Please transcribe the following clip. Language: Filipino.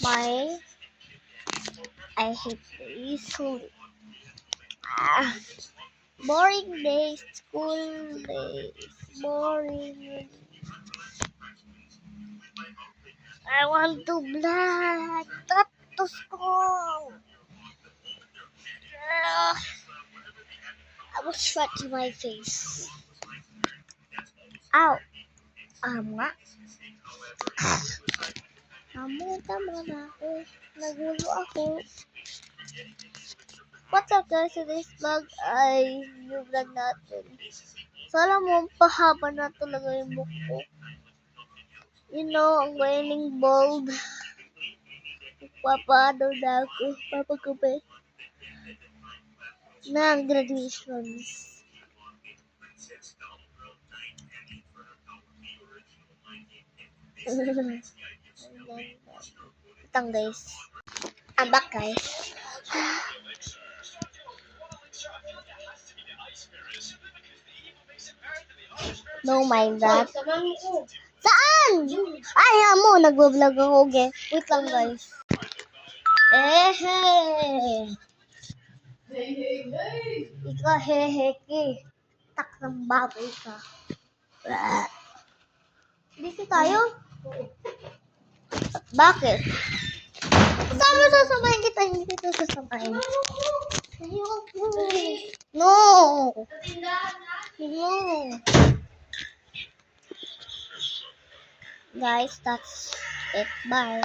My I hate school. Boring days, school days, boring. I want to black that to school. I was scratching my face. Ow! Nga. Tama na ako. Nagulo ako. What's up guys? Today's vlog ay new vlog natin. Sana mo pahaba na talaga yung book ko. You know, ang raining bold. Papaano na ako. Papagabi. Ng graduations. Itang guys. I'm back guys. No mind that. Saan? Ay, mo, nagbablog ako, ge. Wait lang, guys. Hey. Ikaw, he. Tak ng baboy ka. Dito tayo? Bakit? Saan mo sasamahin kita? Hindi kita sasamahin. No. No. Guys, that's it. Bye.